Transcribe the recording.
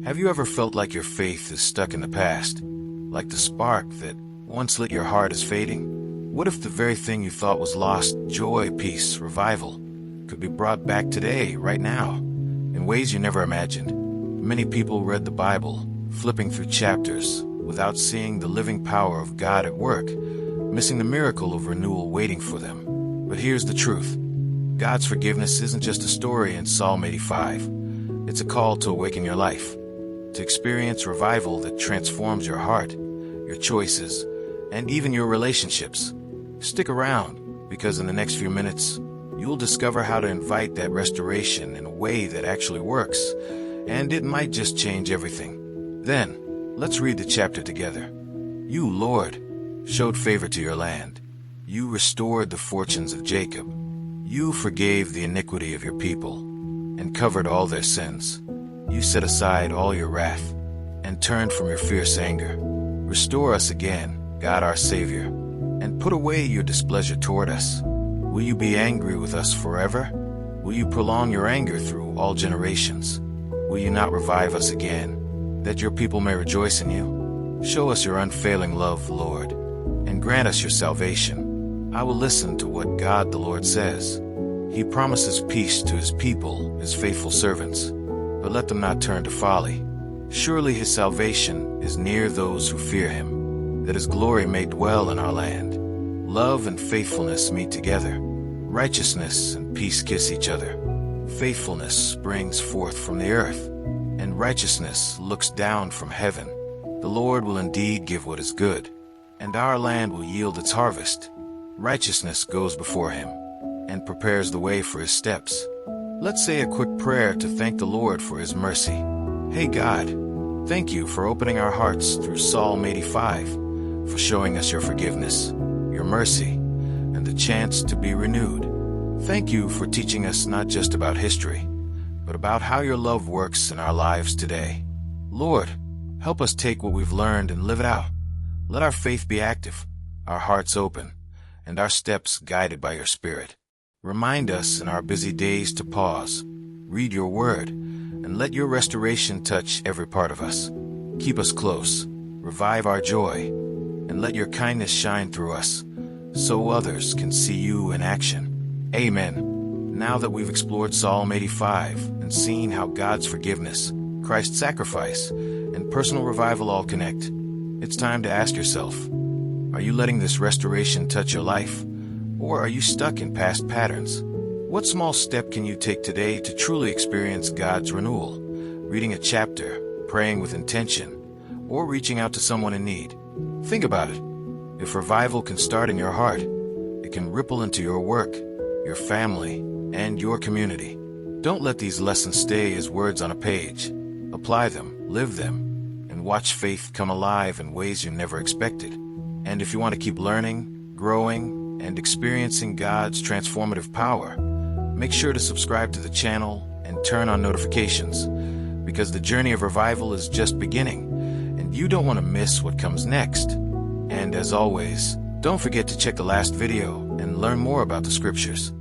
Have you ever felt like your faith is stuck in the past? Like the spark that once lit your heart is fading? What if the very thing you thought was lost, joy, peace, revival, could be brought back today, right now, in ways you never imagined? Many people read the Bible, flipping through chapters, without seeing the living power of God at work, missing the miracle of renewal waiting for them. But here's the truth. God's forgiveness isn't just a story in Psalm 85. It's a call to awaken your life, to experience revival that transforms your heart, your choices, and even your relationships. Stick around, because in the next few minutes, you'll discover how to invite that restoration in a way that actually works, and it might just change everything. Then, let's read the chapter together. You, Lord, showed favor to your land. You restored the fortunes of Jacob. You forgave the iniquity of your people and covered all their sins. You set aside all your wrath and turned from your fierce anger. Restore us again, God our Savior, and put away your displeasure toward us. Will you be angry with us forever? Will you prolong your anger through all generations? Will you not revive us again, that your people may rejoice in you? Show us your unfailing love, Lord, and grant us your salvation. I will listen to what God the Lord says. He promises peace to his people, his faithful servants, but let them not turn to folly. Surely his salvation is near those who fear him, that his glory may dwell in our land. Love and faithfulness meet together. Righteousness and peace kiss each other. Faithfulness springs forth from the earth, and righteousness looks down from heaven. The Lord will indeed give what is good, and our land will yield its harvest. Righteousness goes before him and prepares the way for his steps. Let's say a quick prayer to thank the Lord for his mercy. Hey God, thank you for opening our hearts through Psalm 85, for showing us your forgiveness, your mercy, and the chance to be renewed. Thank you for teaching us not just about history, but about how your love works in our lives today. Lord, help us take what we've learned and live it out. Let our faith be active, our hearts open, and our steps guided by your Spirit. Remind us in our busy days to pause, read your word, and let your restoration touch every part of us. Keep us close, revive our joy, and let your kindness shine through us, so others can see you in action. Amen. Now that we've explored Psalm 85 and seen how God's forgiveness, Christ's sacrifice, and personal revival all connect, it's time to ask yourself, are you letting this restoration touch your life? Or are you stuck in past patterns? What small step can you take today to truly experience God's renewal? Reading a chapter, praying with intention, or reaching out to someone in need? Think about it. If revival can start in your heart, it can ripple into your work, your family, and your community. Don't let these lessons stay as words on a page. Apply them, live them, and watch faith come alive in ways you never expected. And if you want to keep learning, growing, and experiencing God's transformative power, make sure to subscribe to the channel and turn on notifications, because the journey of revival is just beginning, and you don't want to miss what comes next. And as always, don't forget to check the last video and learn more about the scriptures.